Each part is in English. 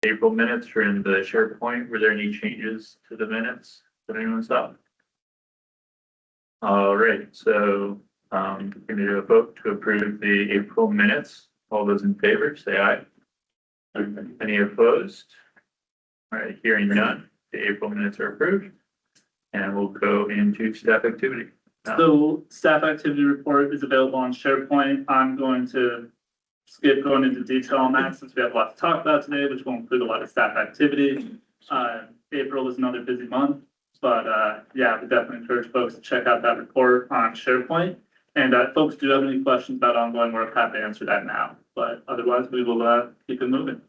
April minutes are in the SharePoint. Were there any changes to the minutes that anyone saw? All right, so we're gonna do a vote to approve the April minutes. All those in favor, say aye. Any opposed? All right, hearing none, the April minutes are approved. And we'll go into staff activity. So staff activity report is available on SharePoint. I'm going to skip going into detail on that since we have a lot to talk about today, which will include a lot of staff activity. April is another busy month, but yeah, we definitely encourage folks to check out that report on SharePoint. And if folks do have any questions about ongoing work, happy to answer that now. But otherwise, we will keep it moving.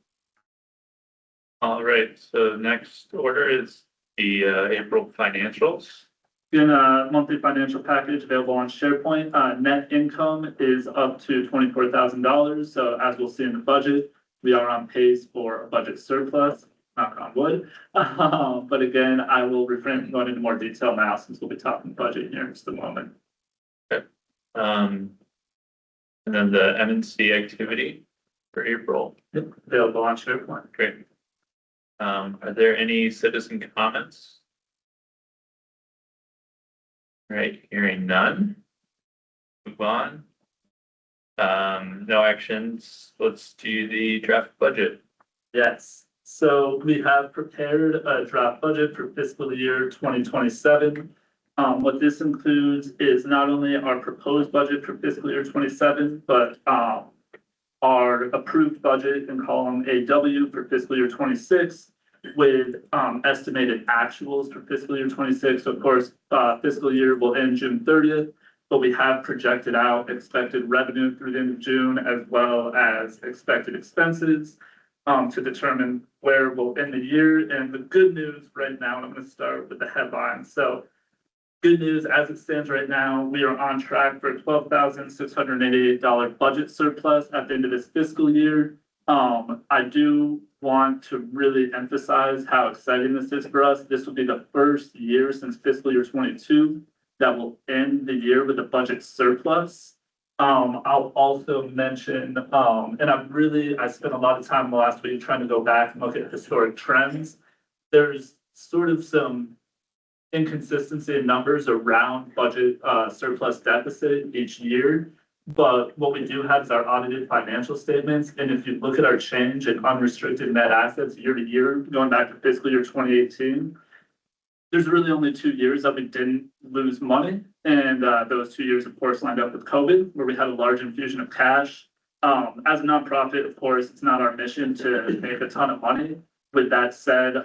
All right, so next order is the April financials. In a monthly financial package available on SharePoint, net income is up to $24,000. So as we'll see in the budget, we are on pace for a budget surplus, knock on wood. But again, I will refrain from going into more detail now since we'll be talking budget here in just a moment. Okay. And then the M&C activity for April. Yep, available on SharePoint. Great. Are there any citizen comments? All right, hearing none. Move on. No actions. Let's do the draft budget. Yes, so we have prepared a draft budget for fiscal year 2027. What this includes is not only our proposed budget for fiscal year 27, but our approved budget in column AW for fiscal year 26 with estimated actuals for fiscal year 26. So of course, fiscal year will end June 30th, but we have projected out expected revenue through the end of June as well as expected expenses to determine where we'll end the year. And the good news right now, and I'm going to start with the headline. So good news, as it stands right now, we are on track for a $12,688 budget surplus at the end of this fiscal year. I do want to really emphasize how exciting this is for us. This will be the first year since fiscal year 22 that will end the year with a budget surplus. I'll also mention, and I spent a lot of time last week trying to go back and look at historic trends. There's sort of some inconsistency in numbers around budget surplus deficit each year. But what we do have is our audited financial statements. And if you look at our change in unrestricted net assets year to year, going back to fiscal year 2018, there's really only 2 years that we didn't lose money. And those 2 years, of course, lined up with COVID, where we had a large infusion of cash. As a nonprofit, of course, it's not our mission to make a ton of money. With that said,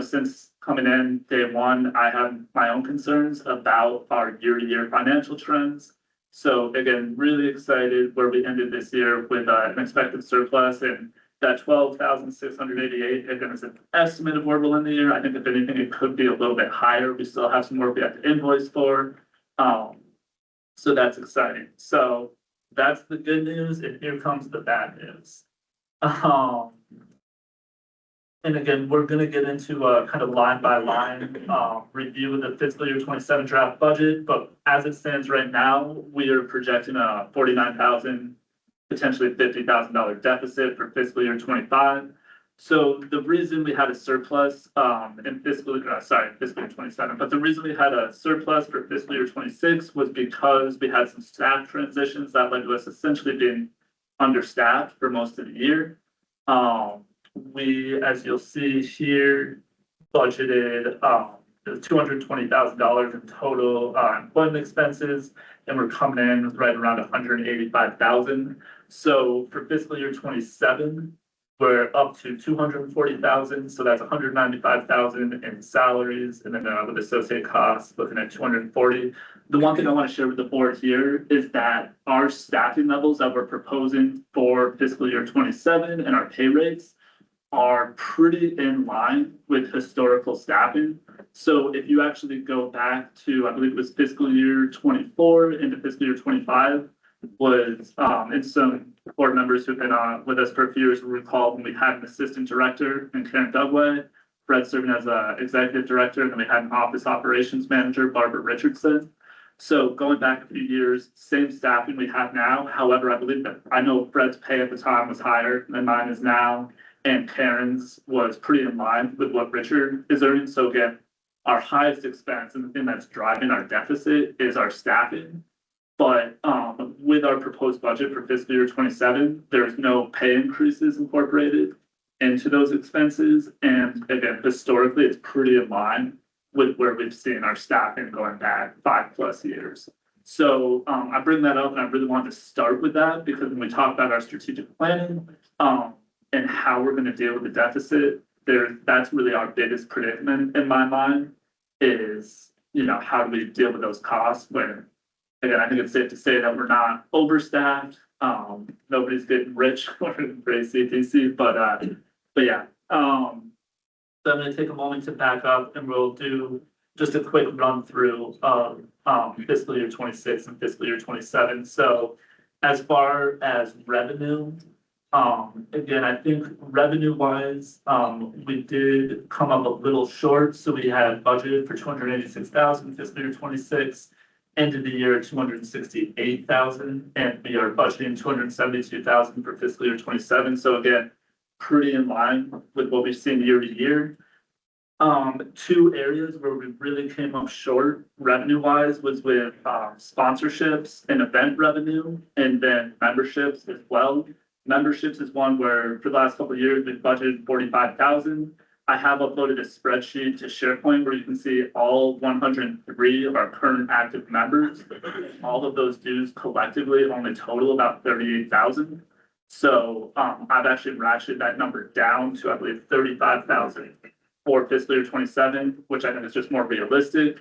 since coming in day one, I have my own concerns about our year-to-year financial trends. So again, really excited where we ended this year with an expected surplus, and that 12,688 again is an estimate of where we'll end the year. I think if anything, it could be a little bit higher. We still have some work we have to invoice for. So that's exciting. So that's the good news, and here comes the bad news. And again, we're going to get into a kind of line by line review of the fiscal year 27 draft budget. But as it stands right now, we are projecting a $49,000, potentially $50,000 deficit for fiscal year 25. So the reason we had a surplus in fiscal year 27, but the reason we had a surplus for fiscal year 26 was because we had some staff transitions that led to us essentially being understaffed for most of the year. We, as you'll see here, budgeted $220,000 in total employment expenses, and we're coming in right around $185,000. So for fiscal year 27, we're up to $240,000. So that's $195,000 in salaries, and then with associated costs, looking at $240,000. The one thing I want to share with the board here is that our staffing levels that we're proposing for fiscal year 27 and our pay rates are pretty in line with historical staffing. So if you actually go back to, I believe it was fiscal year 24 into fiscal year 25, was and some board members who've been with us for a few years will recall when we had an assistant director in Karen Dugway, Fred serving as an executive director, and then we had an office operations manager, Barbara Richardson. So going back a few years, same staffing we have now. However, I know Fred's pay at the time was higher than mine is now. and Karen's was pretty in line with what Richard is earning. So again, our highest expense and the thing that's driving our deficit is our staffing. But with our proposed budget for fiscal year 27, there's no pay increases incorporated into those expenses. And again, historically, it's pretty in line with where we've seen our staffing going back 5+ years. So I bring that up and I really want to start with that because when we talk about our strategic planning and how we're going to deal with the deficit, that's really our biggest predicament in my mind is, how do we deal with those costs when, again, I think it's safe to say that we're not overstaffed. Nobody's getting rich for ACEDC, but yeah. So I'm going to take a moment to back up and we'll do just a quick run through of fiscal year 26 and fiscal year 27. So as far as revenue, again, I think revenue wise, we did come up a little short. So we had budgeted for 286,000 fiscal year 26, ended the year 268,000, and we are budgeting 272,000 for fiscal year 27. So again, pretty in line with what we've seen year to year. Two areas where we really came up short revenue wise was with sponsorships and event revenue, and then memberships as well. Memberships is one where for the last couple of years we've budgeted 45,000. I have uploaded a spreadsheet to SharePoint where you can see all 103 of our current active members. All of those dues collectively only total about 38,000. So I've actually ratcheted that number down to, I believe, 35,000 for fiscal year 27, which I think is just more realistic.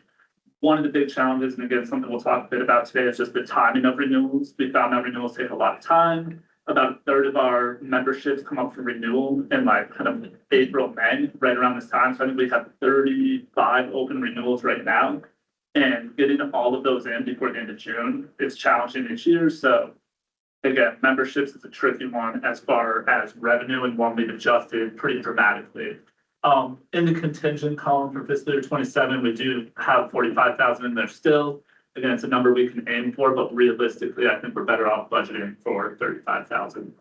One of the big challenges, and again, something we'll talk a bit about today, is just the timing of renewals. We found that renewals take a lot of time. About a third of our memberships come up for renewal in kind of April, May, right around this time. So I think we have 35 open renewals right now. And getting all of those in before the end of June is challenging each year. So again, memberships is a tricky one as far as revenue and one we've adjusted pretty dramatically. In the contingent column for fiscal year 27, we do have 45,000 in there still. Again, it's a number we can aim for, but realistically, I think we're better off budgeting for 35,000.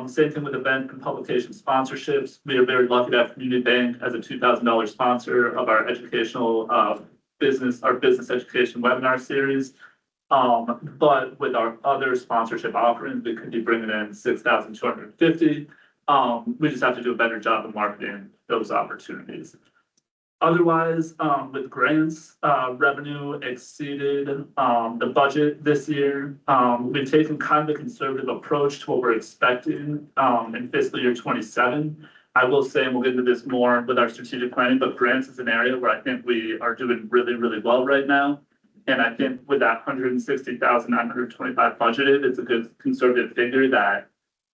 Same thing with event and publication sponsorships. We are very lucky to have Community Bank as a $2,000 sponsor of our educational our business education webinar series. But with our other sponsorship offerings, we could be bringing in 6,250. We just have to do a better job of marketing those opportunities. Otherwise, with grants, revenue exceeded the budget this year. We've taken kind of a conservative approach to what we're expecting in fiscal year 27. I will say, and we'll get into this more with our strategic planning, but grants is an area where I think we are doing really, really well right now. And I think with that 160,925 budgeted, it's a good conservative figure that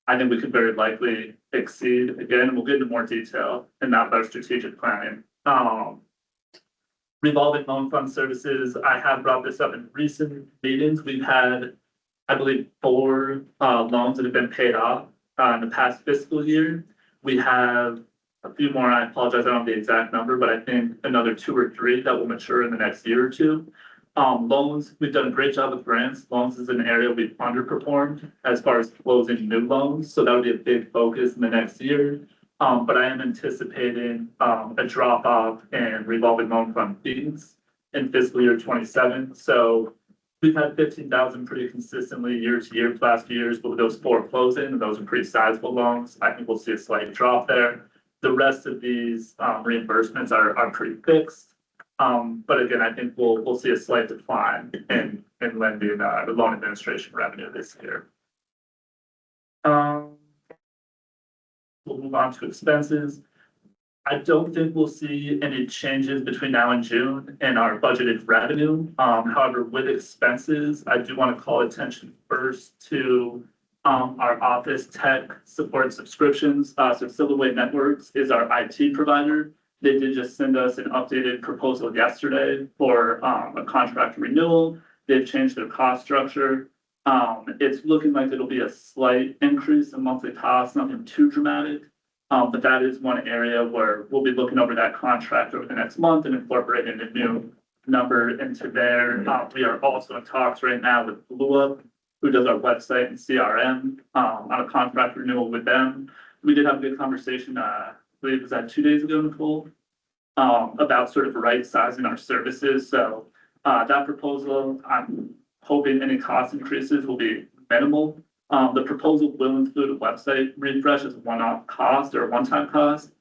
I think we could very likely exceed again. We'll get into more detail in that with our strategic planning. Revolving loan fund services, I have brought this up in recent meetings. We've had, I believe, 4 loans that have been paid off in the past fiscal year. We have a few more, I apologize, I don't have the exact number, but I think another 2 or 3 that will mature in the next year or 2. Loans, we've done a great job with grants. Loans is an area we've underperformed as far as closing new loans. So that would be a big focus in the next year. But I am anticipating a drop off in revolving loan fund fees in fiscal year 27. So we've had 15,000 pretty consistently year to year, last few years, but with those 4 closing, and those are pretty sizable loans, I think we'll see a slight drop there. The rest of these reimbursements are pretty fixed. But again, I think we'll see a slight decline in lending loan administration revenue this year. We'll move on to expenses. I don't think we'll see any changes between now and June in our budgeted revenue. However, with expenses, I do want to call attention first to our office tech support subscriptions. So Silverway Networks is our IT provider. They did just send us an updated proposal yesterday for a contract renewal. They've changed their cost structure. It's looking like it'll be a slight increase in monthly costs, nothing too dramatic. But that is one area where we'll be looking over that contract over the next month and incorporating a new number into there. We are also in talks right now with Blue Up, who does our website and CRM, on a contract renewal with them. we did have a good conversation, I believe it was that 2 days ago, Nicole, about sort of right sizing our services. So that proposal, I'm hoping any cost increases will be minimal. The proposal will include a website refresh as a one-off cost or a one-time cost.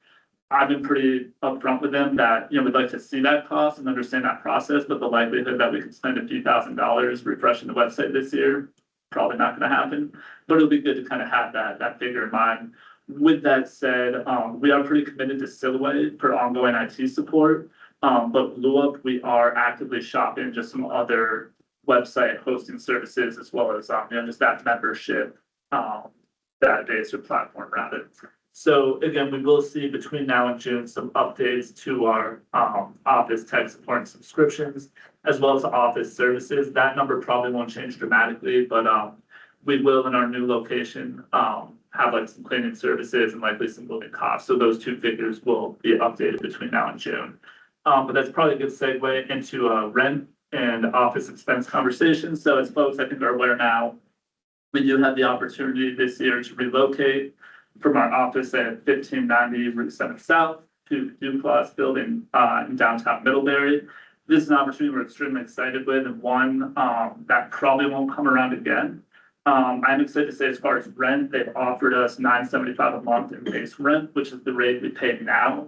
I've been pretty upfront with them that, we'd like to see that cost and understand that process, but the likelihood that we could spend a few $1,000s refreshing the website this year, probably not gonna happen, but it'll be good to kind of have that figure in mind. With that said, we are pretty committed to Silhouette for ongoing IT support. But Blue we are actively shopping just some other website hosting services as well as, just that membership, database or platform rather. So again, we will see between now and June some updates to our office tech support and subscriptions, as well as office services. That number probably won't change dramatically, but we will in our new location have like some cleaning services and likely some moving costs. So those two figures will be updated between now and June. But that's probably a good segue into rent and office expense conversations. So as folks I think are aware now, we do have the opportunity this year to relocate from our office at 1590 Route 7 South to Duplass building in downtown Middlebury. This is an opportunity we're extremely excited with, and one that probably won't come around again. I'm excited to say as far as rent, they've offered us $975 a month in base rent, which is the rate we pay now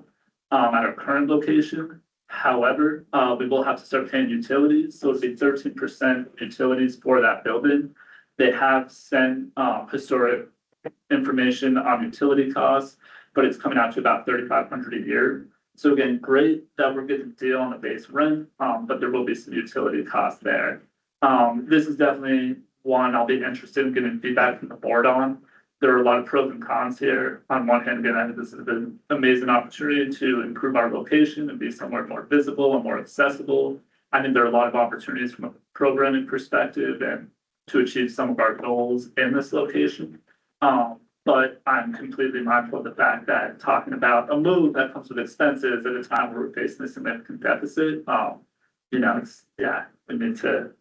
at our current location. However, we will have to start paying utilities, so it'll be 13% utilities for that building. They have sent historic information on utility costs, but it's coming out to about $3,500 a year. So again, great that we're getting a deal on the base rent, but there will be some utility costs there. This is definitely one I'll be interested in getting feedback from the board on. There are a lot of pros and cons here. On one hand, again, I think this has been an amazing opportunity to improve our location and be somewhere more visible and more accessible. I think there are a lot of opportunities from a programming perspective and to achieve some of our goals in this location. But I'm completely mindful of the fact that talking about a move that comes with expenses at a time where we're facing a significant deficit, we need to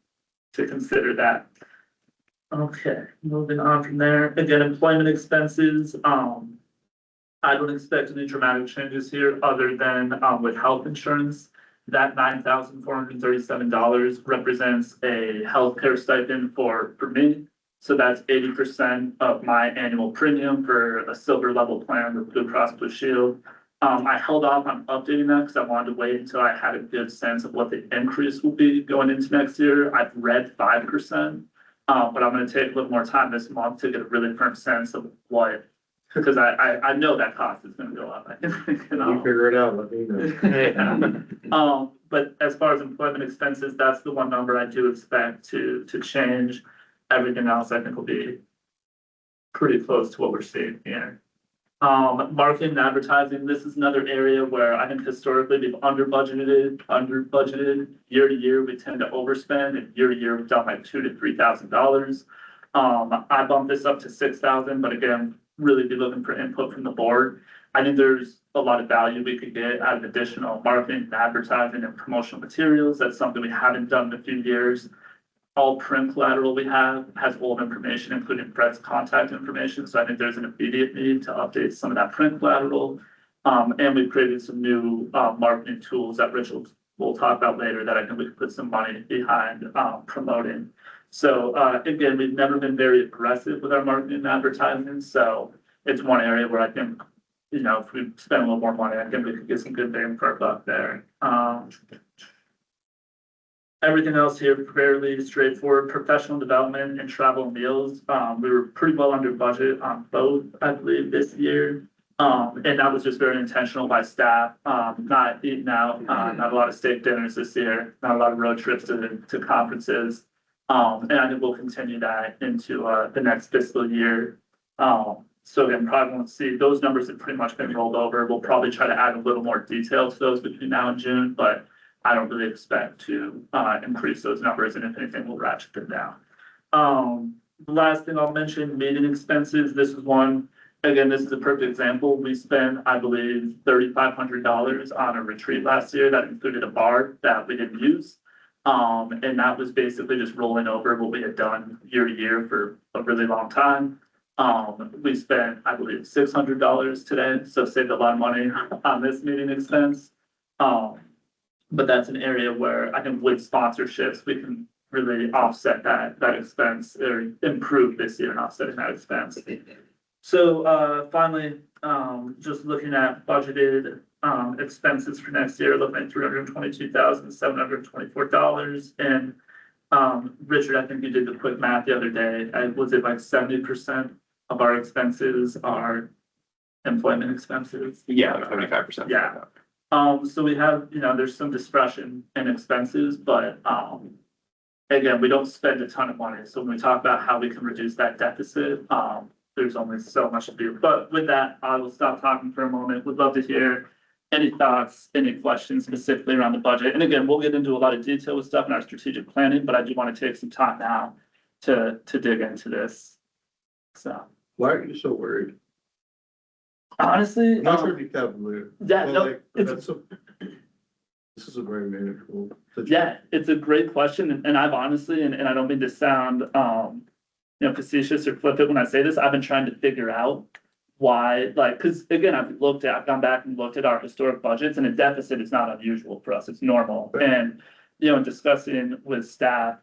consider that. Okay, moving on from there. Again, employment expenses. I don't expect any dramatic changes here other than with health insurance. That $9,437 represents a healthcare stipend for me. So that's 80% of my annual premium for a silver level plan with Blue Cross Blue Shield. I held off on updating that because I wanted to wait until I had a good sense of what the increase will be going into next year. I've read 5%, but I'm going to take a little more time this month to get a really firm sense of what, because I know that cost is going to go up. You figure it out, let me know. Yeah. But as far as employment expenses, that's the one number I do expect to change. Everything else I think will be pretty close to what we're seeing here. Marketing and advertising, this is another area where I think historically we've under budgeted. Year to year, we tend to overspend, and year to year, we've done like $2,000 to $3,000. I bumped this up to $6,000, but again, really be looking for input from the board. I think there's a lot of value we could get out of additional marketing and advertising and promotional materials. That's something we haven't done in a few years. All print collateral we have has old information, including Brett's contact information. So I think there's an immediate need to update some of that print collateral. And we've created some new marketing tools that Rich will talk about later that I think we could put some money behind promoting. So again, we've never been very aggressive with our marketing and advertising. So it's one area where I think, if we spend a little more money, I think we could get some good bang for our buck there. Everything else here fairly straightforward. Professional development and travel meals. We were pretty well under budget on both, I believe, this year. And that was just very intentional by staff, not eating out, not a lot of steak dinners this year, not a lot of road trips to conferences. And I think we'll continue that into the next fiscal year. So again, probably won't see those numbers have pretty much been rolled over. We'll probably try to add a little more detail to those between now and June, but I don't really expect to increase those numbers, and if anything, we'll ratchet them down. The last thing I'll mention, meeting expenses. This is one, again, this is a perfect example. We spent, I believe, $3,500 on a retreat last year that included a bar that we didn't use. And that was basically just rolling over what we had done year to year for a really long time. We spent, I believe, $600 today, so saved a lot of money on this meeting expense. But that's an area where I think with sponsorships, we can really offset that expense or improve this year and offsetting that expense. So, finally, just looking at budgeted, expenses for next year, looking at $322,724. And, Richard, I think you did the quick math the other day. Was it like 70% of our expenses are employment expenses? Yeah, 75%. Yeah. So we have, there's some discretion in expenses, but, again, we don't spend a ton of money. So when we talk about how we can reduce that deficit, there's only so much to do. But with that, I will stop talking for a moment. Would love to hear any thoughts, any questions specifically around the budget. And again, we'll get into a lot of detail with stuff in our strategic planning, but I do want to take some time now to dig into this. So Why are you so worried? honestly, I'm not trying to be cavalier. yeah, but no, like, it's, this is a very manageable. yeah, it's a great question. And I've honestly, and I don't mean to sound, facetious or flippant when I say this, I've been trying to figure out why, like, because again, I've gone back and looked at our historic budgets, and a deficit is not unusual for us, it's normal. Right. And, in discussing with staff,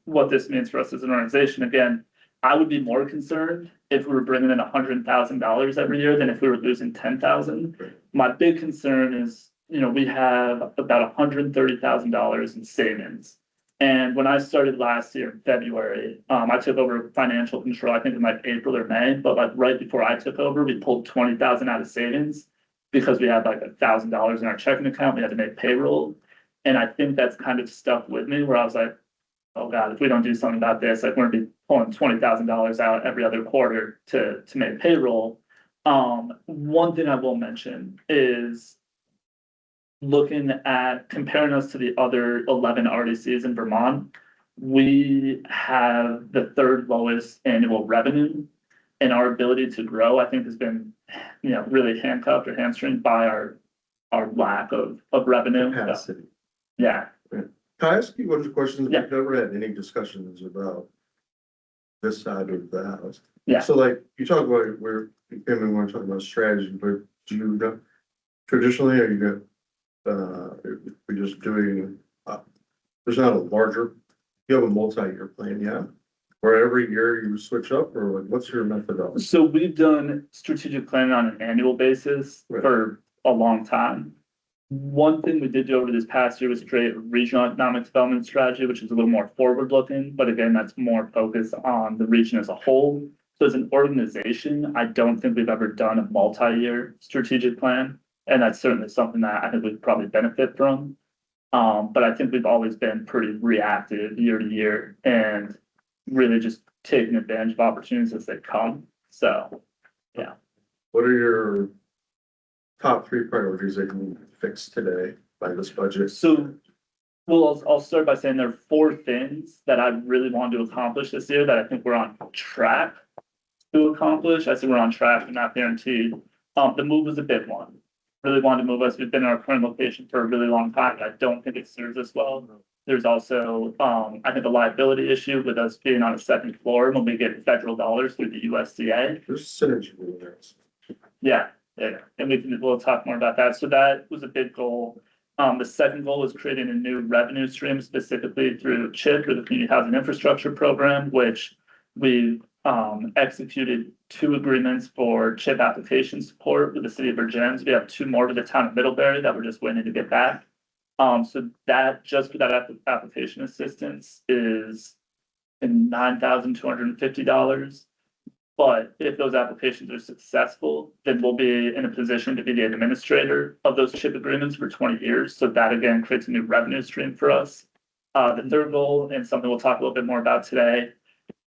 what this means for us as an organization, again, I would be more concerned if we were bringing in $100,000 every year than if we were losing 10,000. Right. My big concern is, we have about $130,000 in savings. And when I started last year in February, I took over financial control, I think in like April or May, but like right before I took over, we pulled 20,000 out of savings because we had like $1,000 in our checking account, we had to make payroll. And I think that's kind of stuck with me where I was like, oh God, if we don't do something about this, like we're gonna be pulling $20,000 out every other quarter to make payroll. One thing I will mention is looking at comparing us to the other 11 RDCs in Vermont, we have the third lowest annual revenue, and our ability to grow, I think, has been, really handcuffed or hamstringed by our lack of revenue. Capacity. Yeah. Can I ask you one of the questions? Yeah. We've never had any discussions about this side of the house. Yeah. So like, you talk about where, and we want to talk about strategy, but do you know, traditionally, are you we're just doing, there's not a larger, you have a multi-year plan, yeah? Or every year you switch up, or like, what's your methodology? So we've done strategic planning on an annual basis Right. for a long time. One thing we did do over this past year was create a regional economic development strategy, which is a little more forward-looking, but again, that's more focused on the region as a whole. So as an organization, I don't think we've ever done a multi-year strategic plan, and that's certainly something that I think we'd probably benefit from. But I think we've always been pretty reactive year to year and really just taking advantage of opportunities as they come. So, yeah. What are your top 3 priorities that you fix today by this budget? So, well, I'll start by saying there are 4 things that I really wanted to accomplish this year that I think we're on track to accomplish. I say we're on track, but not guaranteed. The move was a big one. Really wanted to move us. We've been in our current location for a really long time, but I don't think it serves us well. There's also, I think, a liability issue with us being on a 2nd floor when we get federal dollars through the USDA. There's synergy in there. Yeah, and we'll talk more about that. So that was a big goal. The second goal was creating a new revenue stream specifically through CHIP, or the Community Housing Infrastructure Program, which we've executed 2 agreements for CHIP application support with the city of Virginia. We have 2 more with the town of Middlebury that we're just waiting to get back. So that just for that application assistance is $9,250. But if those applications are successful, then we'll be in a position to be the administrator of those CHIP agreements for 20 years. So that again creates a new revenue stream for us. The third goal, and something we'll talk a little bit more about today,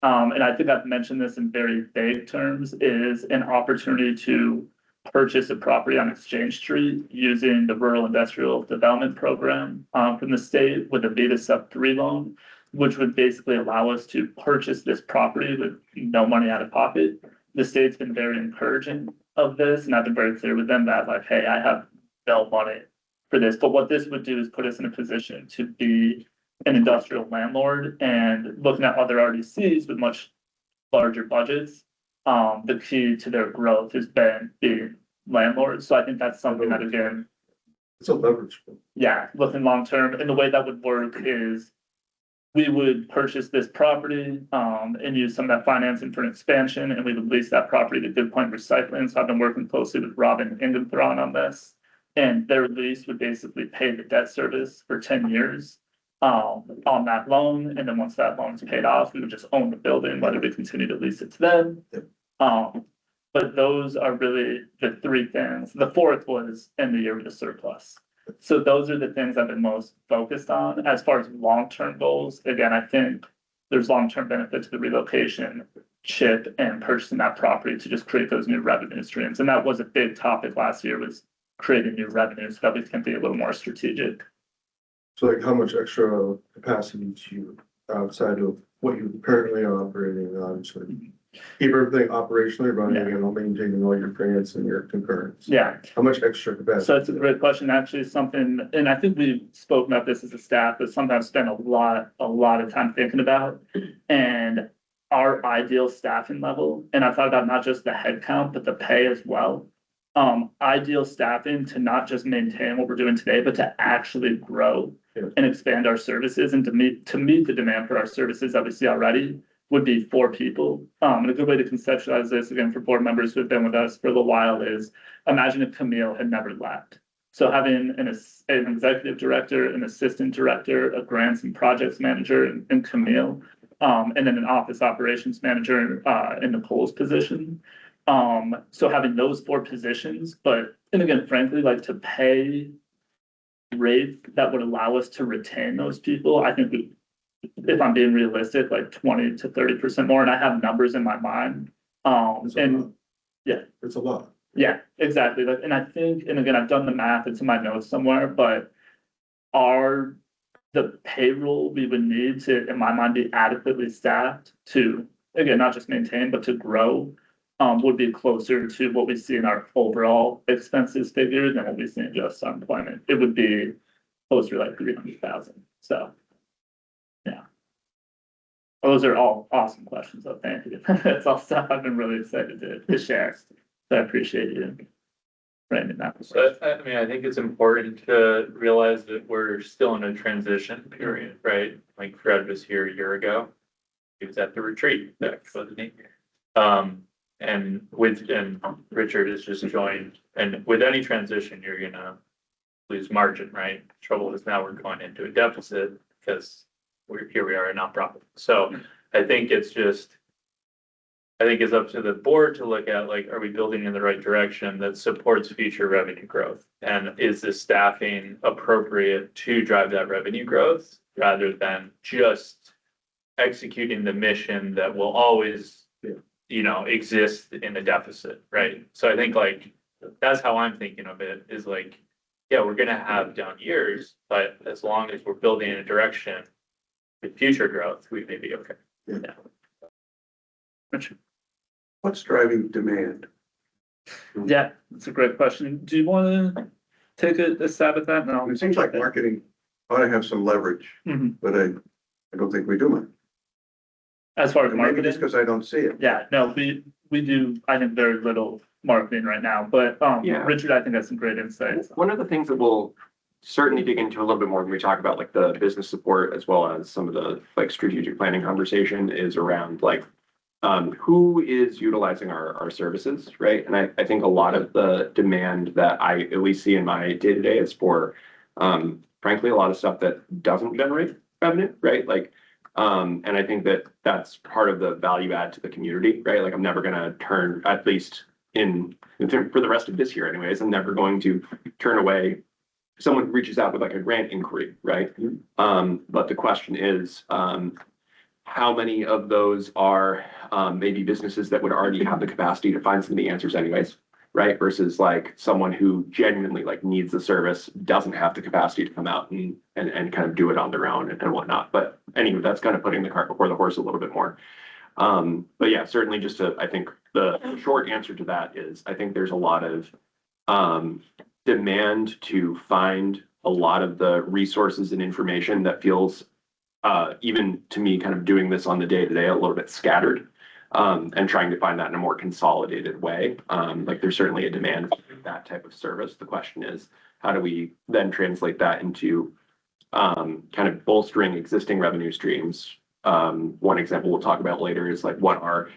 and I think I've mentioned this in very vague terms, is an opportunity to purchase a property on Exchange Street using the Rural Industrial Development Program from the state with a Beta Sub 3 loan, which would basically allow us to purchase this property with no money out of pocket. The state's been very encouraging of this, and I've been very clear with them that, like, hey, I have no money for this. But what this would do is put us in a position to be an industrial landlord, and looking at other RDCs with much larger budgets, the key to their growth has been being landlords. So I think that's something that, again, It's a leverage. yeah, looking long term, and the way that would work is we would purchase this property, and use some of that financing for an expansion, and we would lease that property to Good Point Recycling. So I've been working closely with Robin Ingenthron on this. And their lease would basically pay the debt service for 10 years, on that loan. And then once that loan's paid off, we would just own the building, whether we continue to lease it to them. Yep. But those are really the three things. The fourth was end the year with a surplus. So those are the things I've been most focused on. As far as long-term goals, again, I think there's long-term benefit to the relocation, chip, and purchasing that property to just create those new revenue streams. And that was a big topic last year, was creating new revenues, so that we can be a little more strategic. So like how much extra capacity do you, outside of what you're currently operating on, so keep everything operationally running and while maintaining all your grants and your concurrence? Yeah, How much extra capacity? so it's a great question, actually, something, and I think we've spoken about this as a staff, but sometimes spend a lot of time thinking about. And our ideal staffing level, and I thought about not just the head count, but the pay as well. Ideal staffing to not just maintain what we're doing today, but to actually grow and expand our services, and to meet the demand for our services that we see already would be 4 people. And a good way to conceptualize this, again, for board members who have been with us for a little while, is imagine if Camille had never left. So having an executive director, an assistant director, a grants and projects manager in Camille, and then an office operations manager in Nicole's position. So having those 4 positions, and again, frankly, like, to pay rates that would allow us to retain those people, I think if I'm being realistic, like 20 to 30% more, and I have numbers in my mind. It's a lot. Yeah. It's a lot. Yeah, exactly. Like, and I think, and again, I've done the math, it's in my notes somewhere, but the payroll we would need to, in my mind, be adequately staffed to, again, not just maintain, but to grow, would be closer to what we see in our overall expenses figure than what we see in just unemployment. It would be closer to like 300,000. So, yeah. Those are all awesome questions, so thank you. It's all stuff I've been really excited to share. So I appreciate you framing that. So I mean, I think it's important to realize that we're still in a transition period, right? Like Fred was here a year ago. He was at the retreat, wasn't he? And Richard has just joined, and with any transition, you're gonna lose margin, right? Trouble is now we're going into a deficit because we are a nonprofit. So I think it's up to the board to look at, like, are we building in the right direction that supports future revenue growth? And is the staffing appropriate to drive that revenue growth rather than just executing the mission that will always, exist in a deficit, right? So I think, like, that's how I'm thinking of it, is like, yeah, we're gonna have down years, but as long as we're building in a direction with future growth, we may be okay. Yeah. Richard? What's driving demand? Yeah, that's a great question. Do you want to take a stab at that? No. It seems like marketing ought to have some leverage, Mhm. but I don't think we do it. As far as Maybe marketing, just because I don't see it. yeah, no, we do, I think, very little marketing right now, but, Yeah. Richard, I think has some great insights. One of the things that we'll certainly dig into a little bit more when we talk about like the business support as well as some of the like strategic planning conversation is around like who is utilizing our services, right? And I think a lot of the demand that I at least see in my day-to-day is for frankly a lot of stuff that doesn't generate revenue, right? Like and I think that that's part of the value add to the community, right? Like I'm never gonna turn, at least for the rest of this year anyways, I'm never going to turn away someone who reaches out with like a grant inquiry, right? But the question is, how many of those are maybe businesses that would already have the capacity to find some of the answers anyways, right? Versus like someone who genuinely like needs the service, doesn't have the capacity to come out and kind of do it on their own and whatnot. But anyway, that's kind of putting the cart before the horse a little bit more. But yeah, certainly I think the short answer to that is I think there's a lot of demand to find a lot of the resources and information that feels even to me kind of doing this on the day-to-day a little bit scattered. and trying to find that in a more consolidated way. Like there's certainly a demand for that type of service. The question is, how do we then translate that into kind of bolstering existing revenue streams? One example we'll talk about later is like what are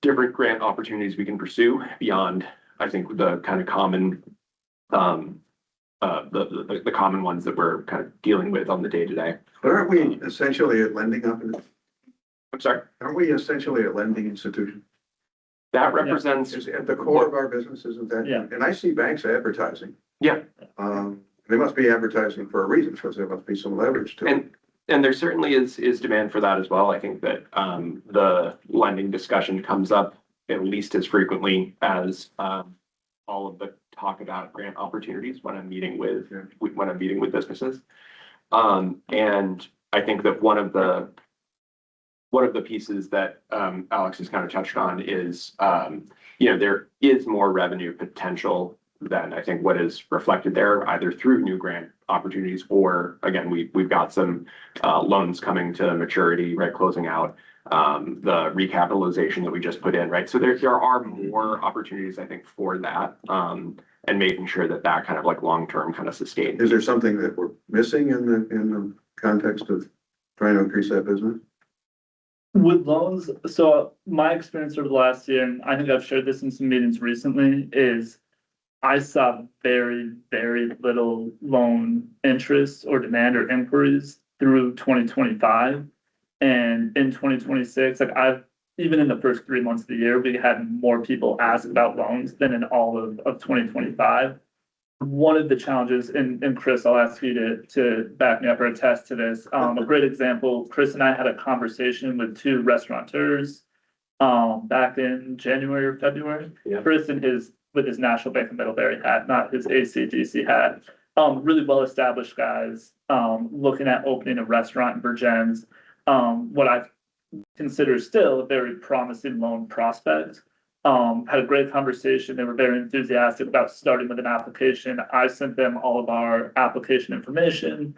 different grant opportunities we can pursue beyond, I think, the kind of common the common ones that we're kind of dealing with on the day to day. But aren't we essentially a lending company? I'm sorry, Aren't we essentially a lending institution? that represents, Is at the core of our business, isn't that? Yeah. And I see banks advertising. yeah, They must be advertising for a reason, because there must be some leverage to it. and there certainly is demand for that as well. I think that the lending discussion comes up at least as frequently as all of the talk about grant opportunities when I'm meeting with businesses. And I think that one of the pieces that Alex has kind of touched on is there is more revenue potential than I think what is reflected there, either through new grant opportunities or, again, we've got some loans coming to maturity, right, closing out the recapitalization that we just put in, right? So there are more opportunities, I think, for that, and making sure that kind of like long-term kind of sustains. Is there something that we're missing in the context of trying to increase that business? With loans, so my experience over the last year, and I think I've shared this in some meetings recently, is I saw very, very little loan interest or demand or inquiries through 2025. And in 2026, like even in the first 3 months of the year, we had more people ask about loans than in all of 2025. One of the challenges, and Chris, I'll ask you to back me up or attest to this. A great example, Chris and I had a conversation with 2 restaurateurs back in January or February. Yeah. Chris with his National Bank of Middlebury hat, not his ACEDC hat. Really well-established guys, looking at opening a restaurant in Virgins. What I consider still a very promising loan prospect. Had a great conversation. They were very enthusiastic about starting with an application. I sent them all of our application information,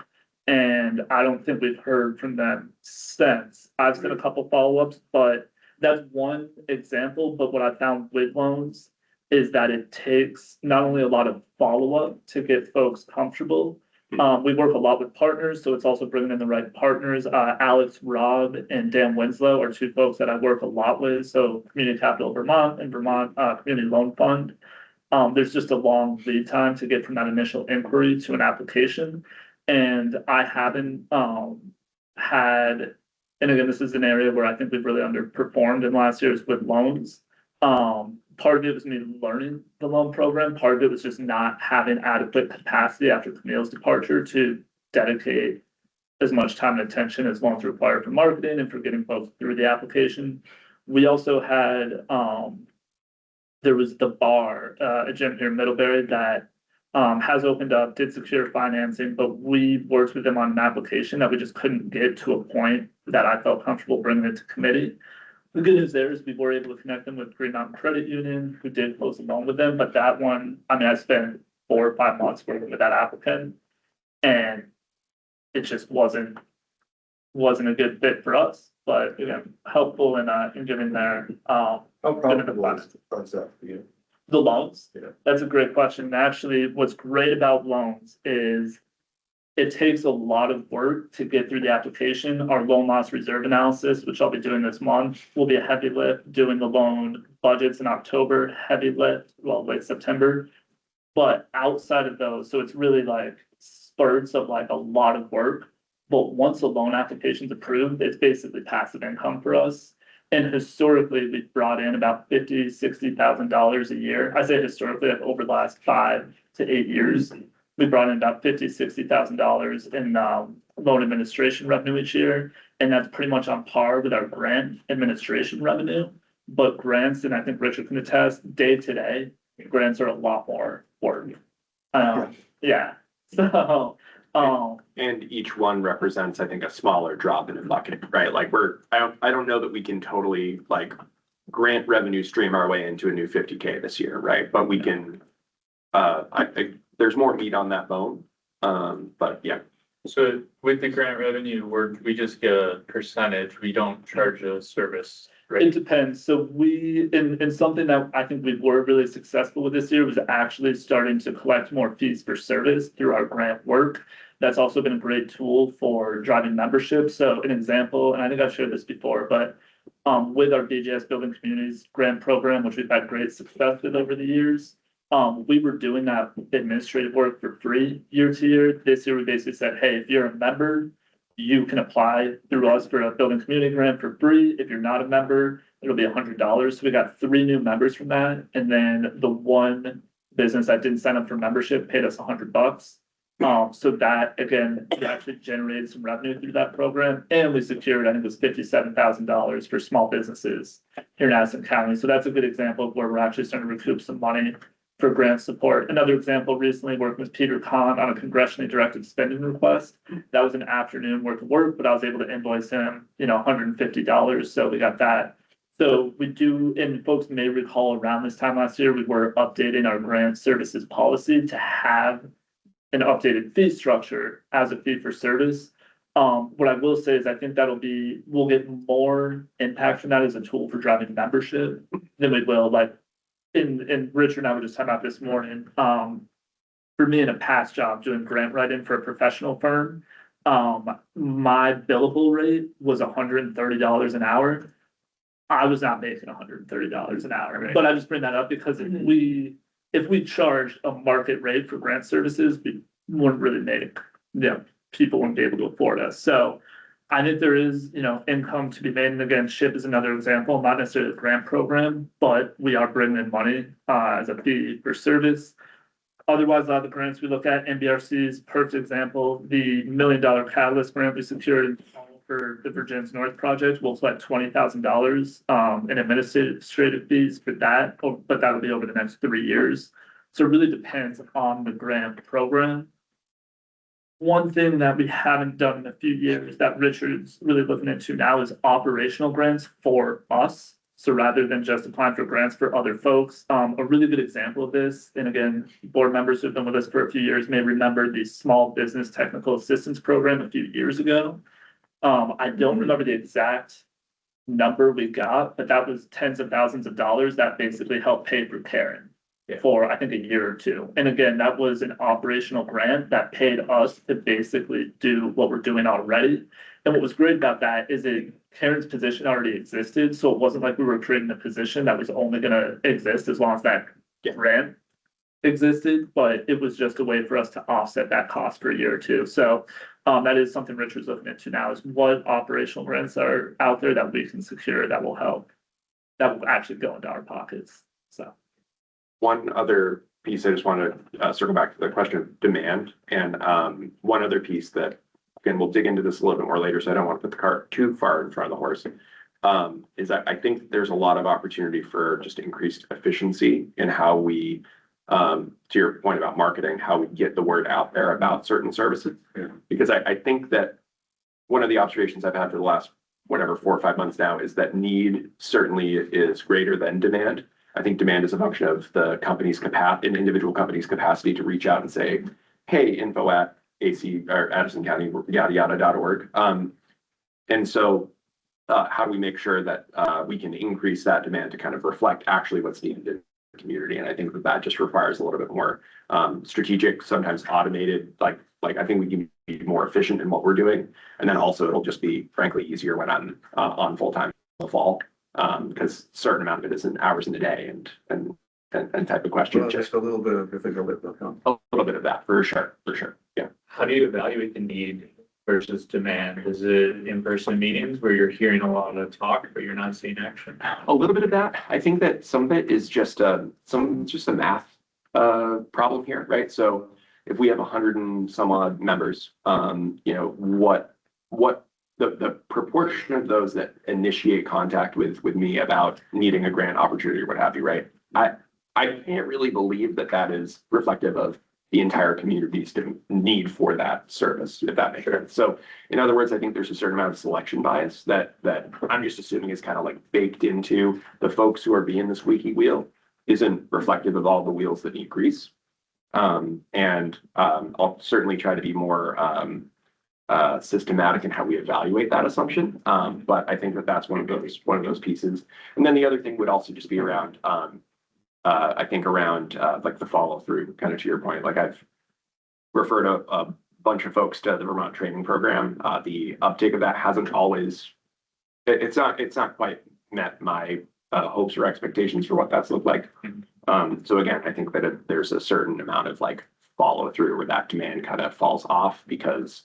and I don't think we've heard from them since. I've sent a couple follow-ups, but that's one example. But what I found with loans is that it takes not only a lot of follow-up to get folks comfortable. We work a lot with partners, so it's also bringing in the right partners. Alex Robb and Dan Winslow are 2 folks that I work a lot with. So Community Capital Vermont and Vermont Community Loan Fund. There's just a long lead time to get from that initial inquiry to an application. And I haven't had, and again, this is an area where I think we've really underperformed in last years with loans. Part of it was me learning the loan program. Part of it was just not having adequate capacity after Camille's departure to dedicate as much time and attention as loans require for marketing and for getting folks through the application. We also had, there was the bar, a gym here in Middlebury that has opened up, did secure financing, but we worked with them on an application that we just couldn't get to a point that I felt comfortable bringing it to committee. The good news there is we were able to connect them with Green Mountain Credit Union, who did close a loan with them, but that one, I mean, I spent 4 or 5 months working with that applicant, and it just wasn't a good fit for us, but again, helpful in giving their, How profitable is that for you? the loans. Yeah. That's a great question. Actually, what's great about loans is it takes a lot of work to get through the application. Our loan loss reserve analysis, which I'll be doing this month, will be a heavy lift. Doing the loan budgets in October, heavy lift, well, late September. But outside of those, so it's really like spurts of like a lot of work. But once a loan application is approved, it's basically passive income for us. And historically, we've brought in about $50,000-$60,000 a year. I say historically, like over the last 5 to 8 years. We brought in about $50,000-$60,000 in loan administration revenue each year, and that's pretty much on par with our grant administration revenue. But grants, and I think Richard can attest, day to day, grants are a lot more work. Yeah. So, And each one represents, I think, a smaller drop in the bucket, right? Like I don't know that we can totally like grant revenue stream our way into a new 50K this year, right? But we can, I think there's more meat on that bone. But yeah. So with the grant revenue, we just get a percentage. We don't charge a service It depends. So in something that I think we were really successful with this year was actually starting to collect more fees for service through our grant work. That's also been a great tool for driving membership. So an example, and I think I've shared this before, but with our BGS Building Communities grant program, which we've had great success with over the years, we were doing that administrative work for free year to year. This year, we basically said, hey, if you're a member, you can apply through us for a building community grant for free. If you're not a member, it'll be $100. So we got 3 new members from that. And then the one business that didn't sign up for membership paid us $100. So that, again, we actually generated some revenue through that program. And we secured, I think it was $57,000 for small businesses here in Addison County. So that's a good example of where we're actually starting to recoup some money for grant support. Another example, recently working with Peter Kahn on a congressionally directed spending request. That was an afternoon worth of work, but I was able to invoice him, $150. So we got that. So we do, and folks may recall around this time last year, we were updating our grant services policy to have an updated fee structure as a fee for service. What I will say is I think we'll get more impact from that as a tool for driving membership than we will and Richard and I were just talking about this morning, for me in a past job doing grant writing for a professional firm, my billable rate was $130 an hour. I was not making $130 an hour, Right. but I just bring that up because if we charged a market rate for grant services, we wouldn't really make, people wouldn't be able to afford us. So I think there is, income to be made. And again, SHIP is another example, not necessarily a grant program, but we are bringing in money as a fee for service. Otherwise, a lot of the grants we look at, NBRC's perfect example, the $1 million catalyst grant we secured for the Virginia's North project, we'll collect $20,000 in administrative fees for that, but that'll be over the next 3 years. So it really depends on the grant program. One thing that we haven't done in a few years that Richard's really looking into now is operational grants for us. So rather than just applying for grants for other folks, a really good example of this, and again, board members who've been with us for a few years may remember the Small Business Technical Assistance Program a few years ago. I don't remember the exact number we got, but that was tens of thousands of dollars that basically helped pay for Karen for, I think, a year or two. And again, that was an operational grant that paid us to basically do what we're doing already. And what was great about that is Karen's position already existed. So it wasn't like we were creating a position that was only going to exist as long as that grant existed, but it was just a way for us to offset that cost for a year or two. So that is something Richard's looking into now, is what operational grants are out there that we can secure that will help, that will actually go into our pockets. So One other piece, I just want to circle back to the question of demand. And one other piece that, again, we'll dig into this a little bit more later, so I don't want to put the cart too far in front of the horse, is that I think there's a lot of opportunity for just increased efficiency in how we, to your point about marketing, how we get the word out there about certain services. Yeah. Because I think that one of the observations I've had for the last, 4 or 5 months now is that need certainly is greater than demand. I think demand is a function of the company's capacity, an individual company's capacity to reach out and say, hey, info at AC or Addison County, yada, yada.org. And so how do we make sure that we can increase that demand to kind of reflect actually what's needed in the community? And I think that just requires a little bit more strategic, sometimes automated, like I think we can be more efficient in what we're doing. And then also it'll just be frankly easier when I'm on full time in the fall. Because a certain amount of it is in hours in the day and type of question. Well, just a little bit of, if it will come. A little bit of that for sure. Yeah. How do you evaluate the need versus demand? Is it in-person meetings where you're hearing a lot of talk, but you're not seeing action? A little bit of that. I think that some of it is just a math problem here, right? So if we have 100 and some odd members, what the proportion of those that initiate contact with me about needing a grant opportunity or what have you, right? I can't really believe that is reflective of the entire community's need for that service, if that makes sense. So in other words, I think there's a certain amount of selection bias that I'm just assuming is kind of like baked into the folks who are being the squeaky wheel, isn't reflective of all the wheels that need grease. And I'll certainly try to be more systematic in how we evaluate that assumption. But I think that that's one of those pieces. And then the other thing would also just be around, I think around like the follow through, kind of to your point. Like I've referred a bunch of folks to the Vermont training program. The uptake of that hasn't always, it's not quite met my hopes or expectations for what that's looked like. So again, I think that there's a certain amount of like follow through where that demand kind of falls off because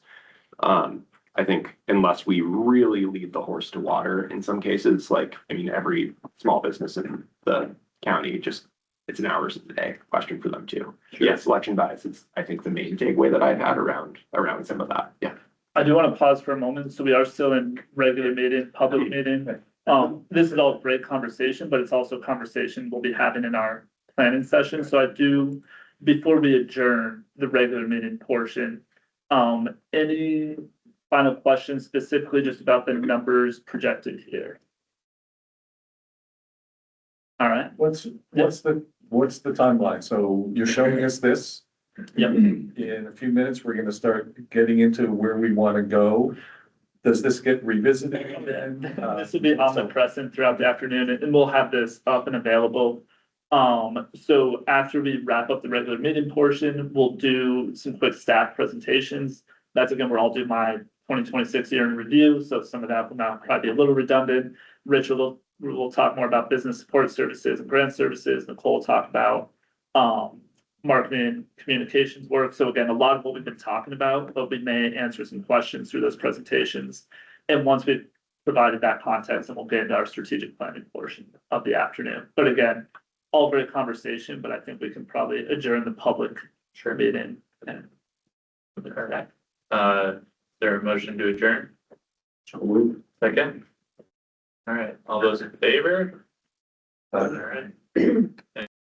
I think unless we really lead the horse to water in some cases, like, I mean, every small business in the county, just, it's an hours of the day question for them too. Sure. Yeah, selection bias is, I think, the main takeaway that I've had around some of that. Yeah. I do want to pause for a moment. So we are still in regular meeting, public meeting. This is all great conversation, but it's also conversation we'll be having in our planning session. So I do, before we adjourn the regular meeting portion, any final questions specifically just about the numbers projected here? All right. What's the timeline? So you're showing us this? Yep. In a few minutes, we're gonna start getting into where we want to go. Does this get revisited then? This will be omnipresent throughout the afternoon and we'll have this up and available. So after we wrap up the regular meeting portion, we'll do some quick staff presentations. That's again, where I'll do my 2026 year in review. So some of that will now probably be a little redundant. Rich will talk more about business support services and grant services. Nicole will talk about, marketing communications work. So again, a lot of what we've been talking about, but we may answer some questions through those presentations. And once we've provided that context, then we'll get into our strategic planning portion of the afternoon. But again, all great conversation, but I think we can probably adjourn the public meeting. And There a motion to adjourn? So moved. Second? All right, all those in favor? All right.